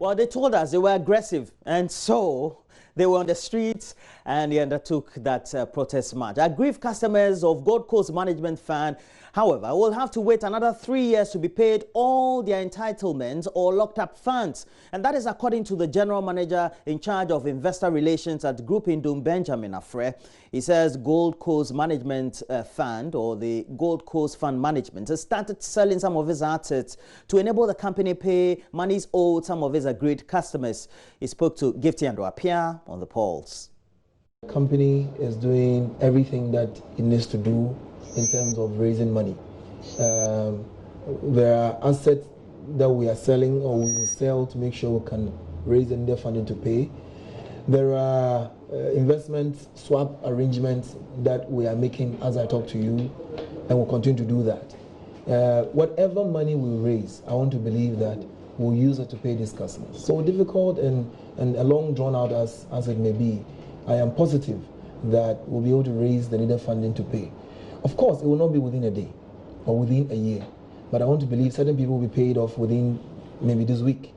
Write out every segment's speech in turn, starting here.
Well, they told us they were aggressive, and so they were on the streets and they undertook that protest march. Aggrieved customers of Gold Coast Management Fund, however, will have to wait another 3 years to be paid all their entitlements or locked up funds. And that is according to the general manager in charge of investor relations at Group Indum, Benjamin Afre. He says Gold Coast Management Fund, or the Gold Coast Fund Management, has started selling some of its assets to enable the company pay monies owed some of its agreed customers. He spoke to Gifty and Apia on the polls. The company is doing everything that it needs to do in terms of raising money. There are assets that we are selling or we will sell to make sure we can raise enough funding to pay. There are investment swap arrangements that we are making as I talk to you, and we'll continue to do that. Whatever money we raise, I want to believe that we'll use it to pay these customers. So difficult and a long drawn out as it may be, I am positive that we'll be able to raise the needed funding to pay. Of course, it will not be within a day or within a year, but I want to believe certain people will be paid off within maybe this week.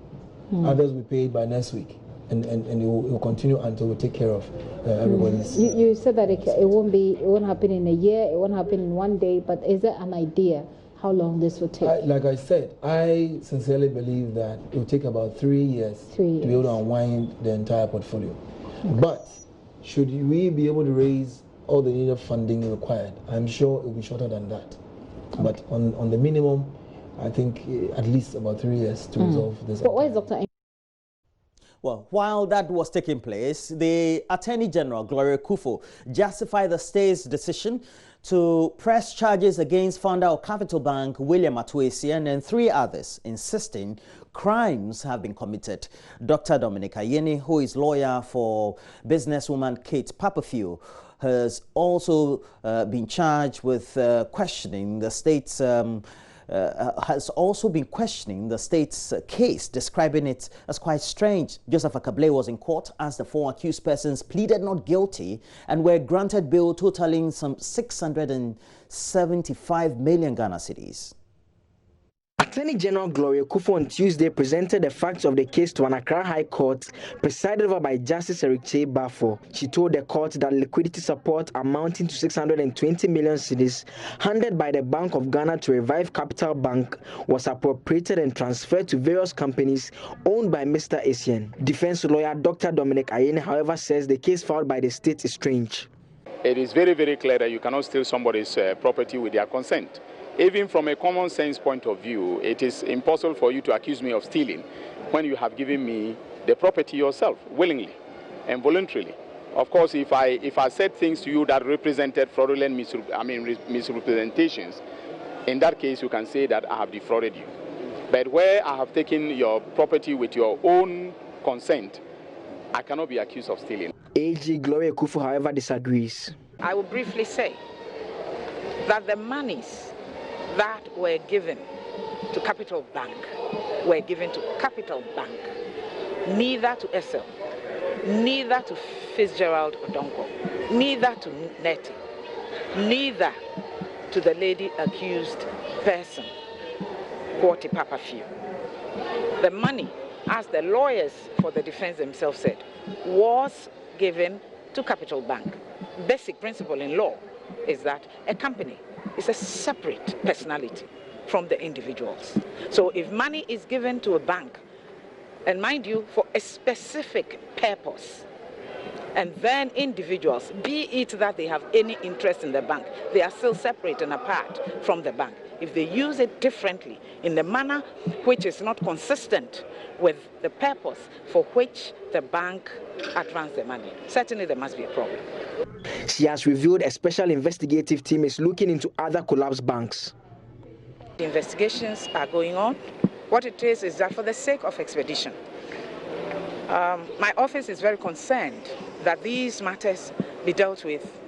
Others will be paid by next week. And it will continue until we take care of everybody's. You said that it won't happen in a year, it won't happen in 1 day, but is there an idea how long this will take? Like I said, I sincerely believe that it will take about 3 years to be able to unwind the entire portfolio. But should we be able to raise all the needed funding required, I'm sure it will be shorter than that. Okay. But on the minimum, I think at least about 3 years to resolve this. But why is Dr. Well, while that was taking place, the Attorney General, Gloria Kufo, justified the state's decision to press charges against founder of Capital Bank, William Atuesian, and 3 others, insisting crimes have been committed. Dr. Dominic Ayeni, who is lawyer for businesswoman Kate Papafio, has also been charged with questioning the state's has also been questioning the state's case, describing it as quite strange. Joseph Akable was in court as the 4 accused persons pleaded not guilty and were granted bail totaling some 675 million Ghana cedis. Attorney General Gloria Kufo on Tuesday presented the facts of the case to an Accra High Court presided over by Justice Eric Che Bafo. She told the court that liquidity support amounting to 620 million cedis handed by the Bank of Ghana to Revive Capital Bank was appropriated and transferred to various companies owned by Mr. Essien. Defense lawyer Dr. Dominic Ayeni, however, says the case filed by the state is strange. It is very, very clear that you cannot steal somebody's property with their consent. Even from a common sense point of view, it is impossible for you to accuse me of stealing when you have given me the property yourself, willingly and voluntarily. Of course, if I said things to you that represented fraudulent misrepresentations, in that case you can say that I have defrauded you. But where I have taken your property with your own consent, I cannot be accused of stealing. AG Gloria Kufo, however, disagrees. I will briefly say that the monies that were given to Capital Bank were given to Capital Bank, neither to SL, neither to Fitzgerald Odonko, neither to Nettie, neither to the lady accused person, Kate Papafio. The money, as the lawyers for the defense themselves said, was given to Capital Bank. Basic principle in law is that a company is a separate personality from the individuals. So if money is given to a bank, and mind you, for a specific purpose, and then individuals, be it that they have any interest in the bank, they are still separate and apart from the bank. If they use it differently, in the manner which is not consistent with the purpose for which the bank advanced the money, certainly there must be a problem. She has revealed a special investigative team is looking into other collapsed banks. The investigations are going on. What it is that for the sake of expedition, my office is very concerned that these matters be dealt with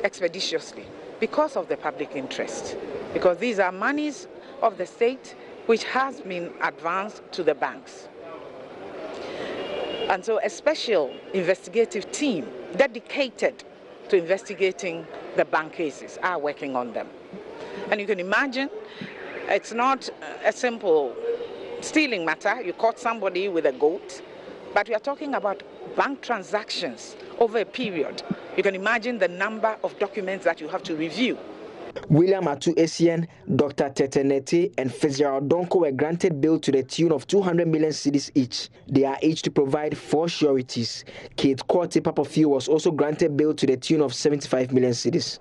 expeditiously because of the public interest, because these are monies of the state which has been advanced to the banks. And so a special investigative team dedicated to investigating the bank cases are working on them. And you can imagine it's not a simple stealing matter, you caught somebody with a goat, but we are talking about bank transactions over a period. You can imagine the number of documents that you have to review. William Atu Essien, Dr. Tetenete, and Fitzgerald Donko were granted bail to the tune of 200 million cedis each. They are each to provide 4 sureties. Kate Korte Papafio was also granted bail to the tune of 75 million cedis.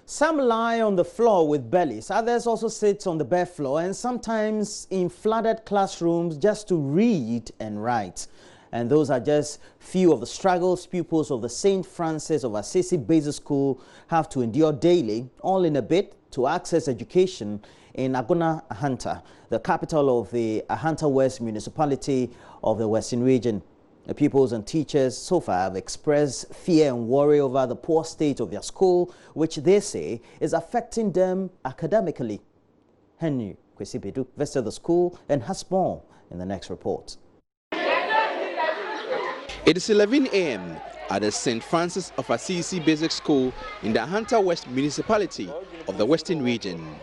Some lie on the floor with bellies, others also sit on the bare floor and sometimes in flooded classrooms just to read and write. And those are just few of the struggles pupils of the St. Francis of Assisi Basic School have to endure daily, all in a bid to access education in Agona Ahanta, the capital of the Ahanta West municipality of the Western region. The pupils and teachers so far have expressed fear and worry over the poor state of their school, which they say is affecting them academically. Henry Kwesibedu visited the school and has more in the next report. It is 11 a.m. at the St. Francis of Assisi Basic School in the Ahanta West municipality of the Western region.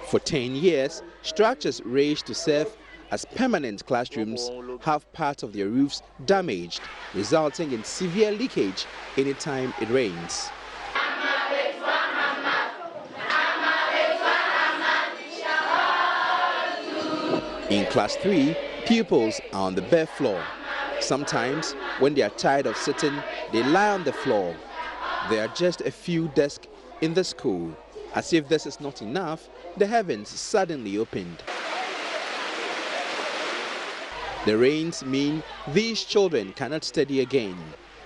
For 10 years, structures raised to serve as permanent classrooms have part of their roofs damaged, resulting in severe leakage anytime it rains. In Class 3, pupils are on the bare floor. Sometimes, when they are tired of sitting, they lie on the floor. There are just a few desks in the school. As if this is not enough, the heavens suddenly opened. The rains mean these children cannot study again.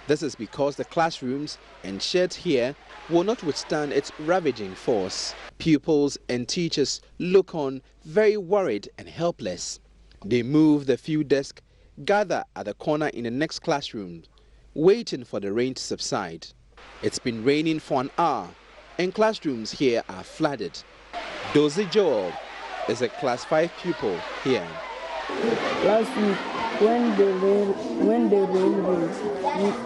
This is because the classrooms and sheds here will not withstand its ravaging force. Pupils and teachers look on very worried and helpless. They move the few desks, gather at the corner in the next classroom, waiting for the rain to subside. It's been raining for an hour and classrooms here are flooded. Dozie Joel is a Class 5 pupil here. Last week, when the rain rains,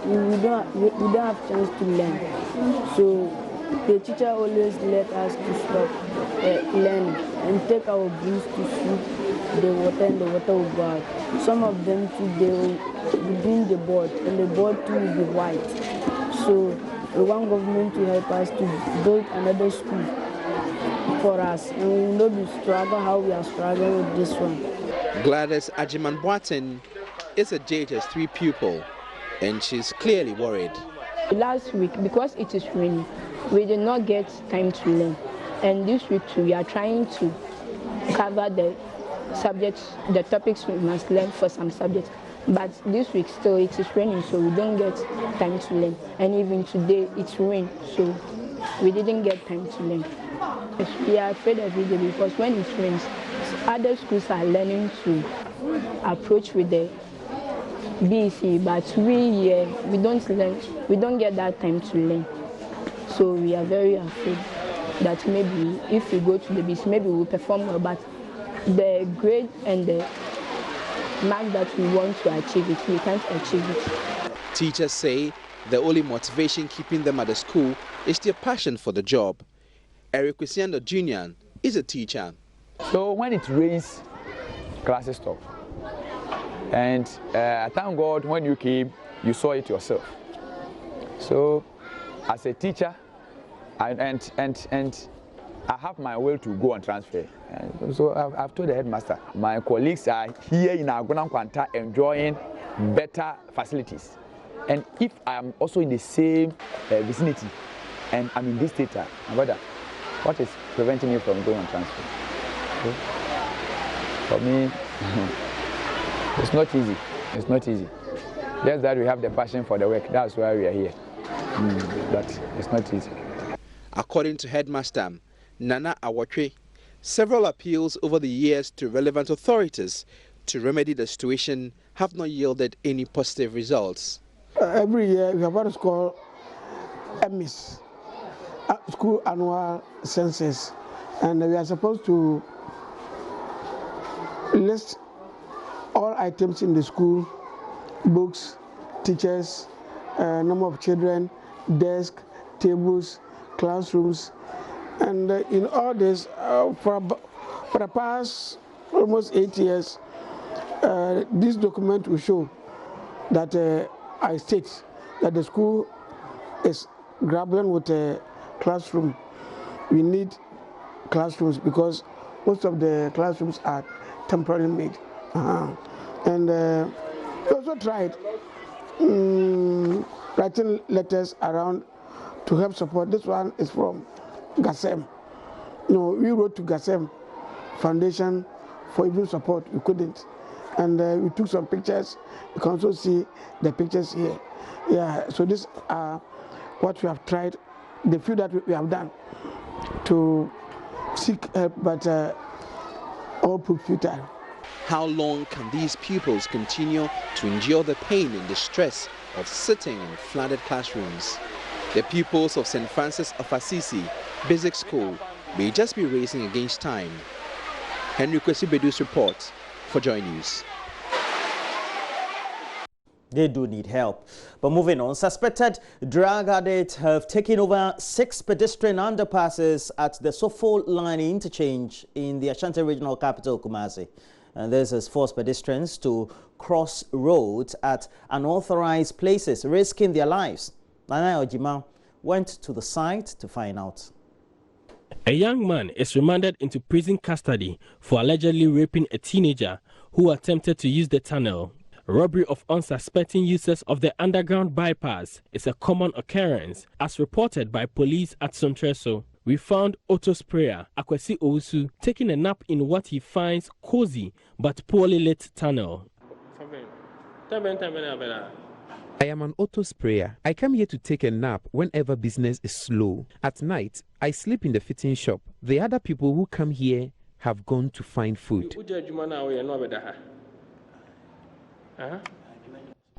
we don't have chance to learn. So the teacher always let us to stop learning and take our brooms to sweep the water, and the water will go out. Some of them too, they will bring the board, and the board too will be white. So we want government to help us to build another school for us, and we will not be struggling how we are struggling with this one. Gladys Ajiman Boaten is a JHS3 pupil, and she's clearly worried. Last week, because it is raining, we did not get time to learn. And this week too, we are trying to cover the subjects, the topics we must learn for some subjects. But this week still it is raining, so we don't get time to learn. And even today it's rain, so we didn't get time to learn. We are afraid every day because when it rains, other schools are learning to approach with the BC, but we don't learn. We don't get that time to learn. So we are very afraid that maybe if we go to the BC, maybe we'll perform well, but the grade and the mark that we want to achieve it, we can't achieve it. Teachers say the only motivation keeping them at the school is their passion for the job. Eric Kwesiando Jr. is a teacher. So when it rains, classes stop. And thank God when you came, you saw it yourself. So as a teacher, and I have my will to go and transfer. And so I've told the headmaster, my colleagues are here in Agona Kwanta enjoying better facilities. And if I am also in the same vicinity and I'm in this theater, brother, what is preventing you from going on transfer? Okay. For me, it's not easy. It's not easy. Just that we have the passion for the work. That's why we are here. But it's not easy. According to Headmaster Nana Awatwe, several appeals over the years to relevant authorities to remedy the situation have not yielded any positive results. Every year we have what is called EMIS, School Annual Census, and we are supposed to list all items in the school, books, teachers, number of children, desk, tables, classrooms, and in all this, for For the past almost 8 years, this document will show that I state that the school is grappling with a classroom. We need classrooms because most of the classrooms are temporarily made. And we also tried writing letters around to help support. This one is from GASEM. We wrote to GASEM Foundation for even support. We couldn't. And we took some pictures. You can also see the pictures here. Yeah, so these are what we have tried, the few that we have done to seek help, but all proved futile. How long can these pupils continue to endure the pain and the stress of sitting in flooded classrooms? The pupils of St. Francis of Assisi Basic School may just be racing against time. Henry Kwesibedu's report for JoyNews. They do need help. But moving on, suspected drug addicts have taken over 6 pedestrian underpasses at the Sofo Line interchange in the Ashanti regional capital, Kumasi. And this has forced pedestrians to cross roads at unauthorized places, risking their lives. Nana Ojima went to the site to find out. A young man is remanded into prison custody for allegedly raping a teenager who attempted to use the tunnel. Robbery of unsuspecting users of the underground bypass is a common occurrence, as reported by police at Sontreso. We found auto sprayer Akwesi Owusu taking a nap in what he finds cozy but poorly lit tunnel. I am an auto sprayer. I come here to take a nap whenever business is slow. At night, I sleep in the fitting shop. The other people who come here have gone to find food.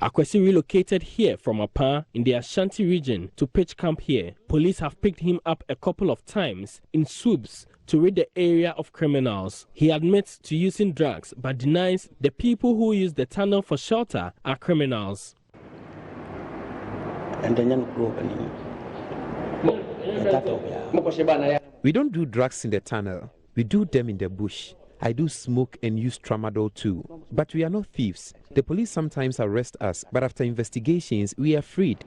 Akwesi relocated here from Apa in the Ashanti region to pitch camp here. Police have picked him up a couple of times in swoops to rid the area of criminals. He admits to using drugs but denies the people who use the tunnel for shelter are criminals. We don't do drugs in the tunnel. We do them in the bush. I do smoke and use tramadol too. But we are not thieves. The police sometimes arrest us, but after investigations, we are freed.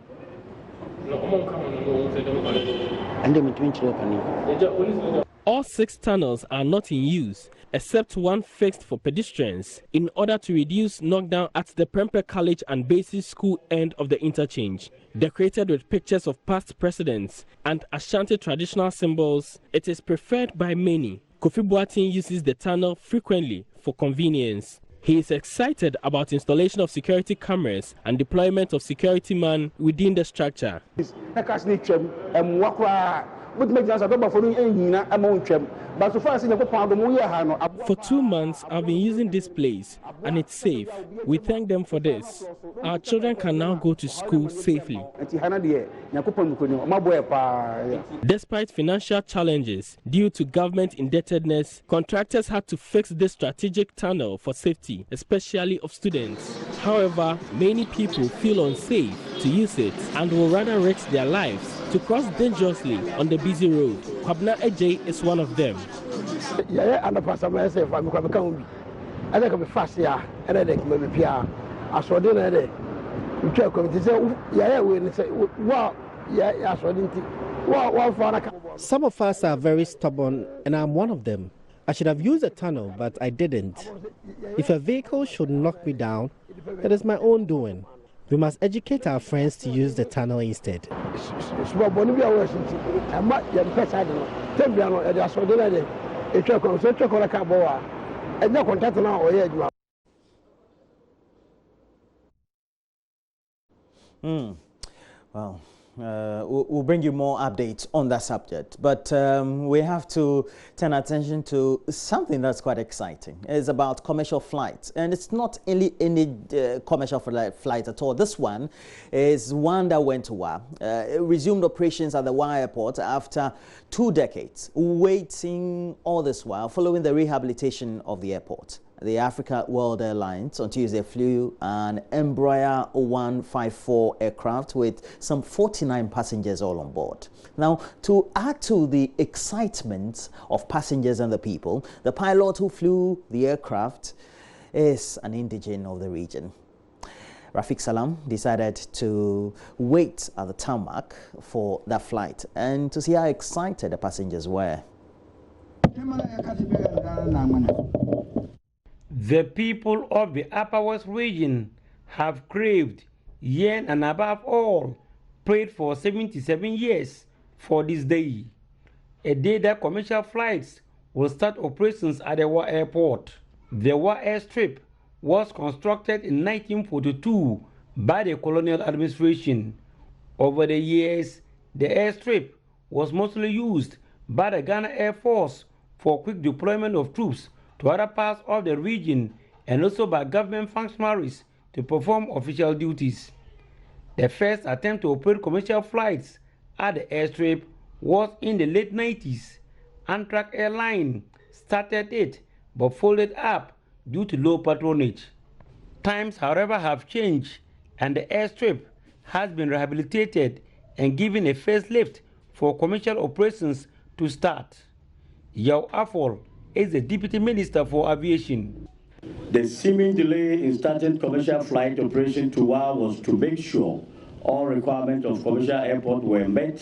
All 6 tunnels are not in use, except one fixed for pedestrians, in order to reduce knockdown at the Prempeh College and Basic School end of the interchange. Decorated with pictures of past presidents and Ashanti traditional symbols, it is preferred by many. Kofi Boateng uses the tunnel frequently for convenience. He is excited about installation of security cameras and deployment of security men within the structure. For 2 months, I've been using this place, and it's safe. We thank them for this. Our children can now go to school safely. Despite financial challenges due to government indebtedness, contractors had to fix this strategic tunnel for safety, especially of students. However, many people feel unsafe to use it and will rather risk their lives to cross dangerously on the busy road. Kwabna Ejay is one of them. Some of us are very stubborn, and I'm one of them. I should have used a tunnel, but I didn't. If a vehicle should knock me down, that is my own doing. We must educate our friends to use the tunnel instead. Well, we'll bring you more updates on that subject, but we have to turn attention to something that's quite exciting. It's about commercial flights, and it's not any commercial flight at all. This one is one that went to WA. It resumed operations at the WA airport after 2 decades, waiting all this while following the rehabilitation of the airport. the Africa World Airlines on Tuesday flew an Embraer 154 aircraft with some 49 passengers all on board. Now, to add to the excitement of passengers and the people, the pilot who flew the aircraft is an indigene of the region. Rafiq Salam decided to wait at the tarmac for that flight and to see how excited the passengers were. The people of the Upper West region have craved, yearned, and above all, prayed for 77 years for this day, a day that commercial flights will start operations at the Wa Airport. The Wa Airstrip was constructed in 1942 by the colonial administration. Over the years, the airstrip was mostly used by the Ghana Air Force for quick deployment of troops to other parts of the region and also by government functionaries to perform official duties. The first attempt to operate commercial flights at the airstrip was in the late 90s. Amtrak Airline started it but folded up due to low patronage. Times, however, have changed and the airstrip has been rehabilitated and given a facelift for commercial operations to start. Yao Afol is the Deputy Minister for Aviation. The seeming delay in starting commercial flight operation to WA was to make sure all requirements of commercial airport were met,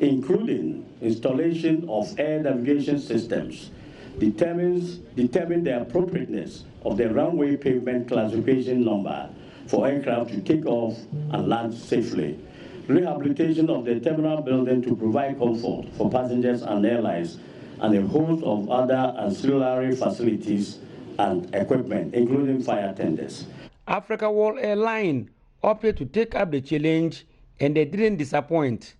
including installation of air navigation systems, determine the appropriateness of the runway pavement classification number for aircraft to take off and land safely, rehabilitation of the terminal building to provide comfort for passengers and airlines, and a host of other ancillary facilities and equipment, including fire tenders. Africa World Airlines opted to take up the challenge and they didn't disappoint.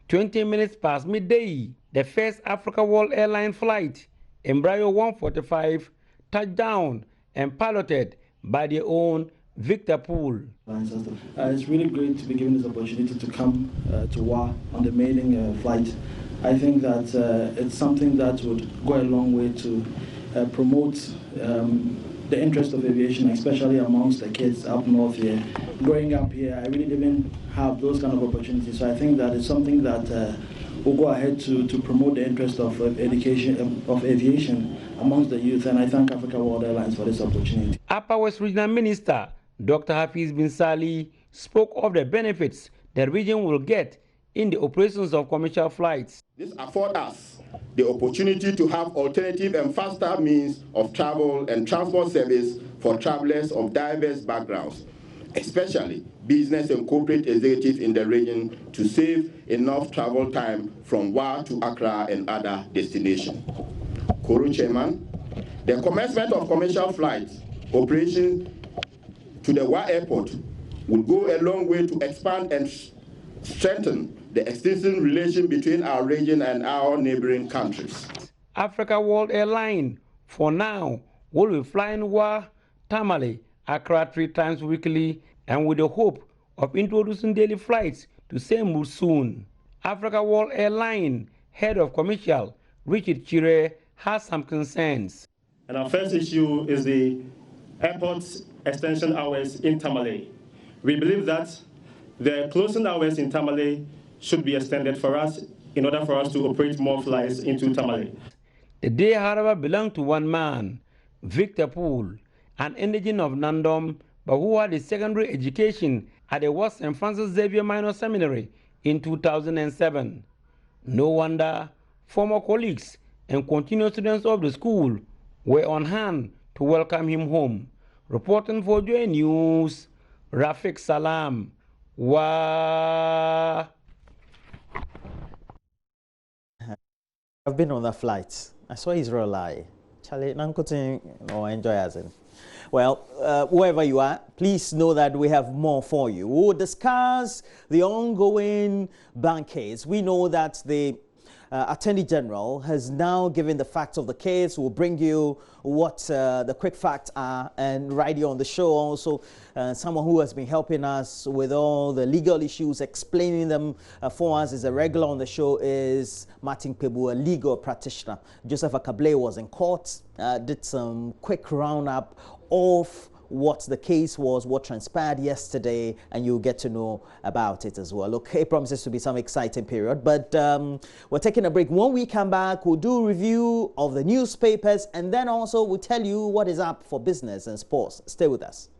20 minutes past midday, the first Africa World Airlines flight, Embraer 145, touched down and piloted by their own Victor Poole. It's really great to be given this opportunity to come to WA on the maiden flight. I think that it's something that would go a long way to promote the interest of aviation, especially amongst the kids up north here. Growing up here, I really didn't have those kind of opportunities, so I think that it's something that will go ahead to promote the interest of education, of aviation amongst the youth, and I thank Africa World Airlines for this opportunity. Upper West Regional Minister Dr. Hafiz bin Sali spoke of the benefits the region will get in the operations of commercial flights. This affords us the opportunity to have alternative and faster means of travel and transport service for travelers of diverse backgrounds, especially business and corporate executives in the region, to save enough travel time from WA to Accra and other destinations. Kuru Chairman, the commencement of commercial flights operation to the WA Airport will go a long way to expand and strengthen the existing relation between our region and our neighboring countries. Africa World Airlines, for now, will be flying WA, Tamale, Accra 3 times weekly, and with the hope of introducing daily flights to Seymour soon. Africa World Airlines head of commercial, Richard Chire, has some concerns. And our first issue is the airport's extension hours in Tamale. We believe that the closing hours in Tamale should be extended for us in order for us to operate more flights into Tamale. The day, however, belonged to one man, Victor Poole, an indigene of Nandom, but who had a secondary education at the West St. Francis Xavier Minor Seminary in 2007. No wonder former colleagues and continuing students of the school were on hand to welcome him home. Reporting for JoyNews, Rafiq Salam. Wow. I've been on that flight. I saw Israel lie. Charlie, enjoy as in. Well, wherever you are, please know that we have more for you. We'll discuss the ongoing bank case. We know that the Attorney General has now given the facts of the case. We'll bring you what the quick facts are and right here on the show also. Someone who has been helping us with all the legal issues, explaining them for us is a regular on the show is Martin Pebu, a legal practitioner. Joseph Akable was in court, did some quick roundup of what the case was, what transpired yesterday, and you'll get to know about it as well. Look, it promises to be some exciting period, but we're taking a break. When we come back, we'll do a review of the newspapers, and then also we'll tell you what is up for business and sports. Stay with us.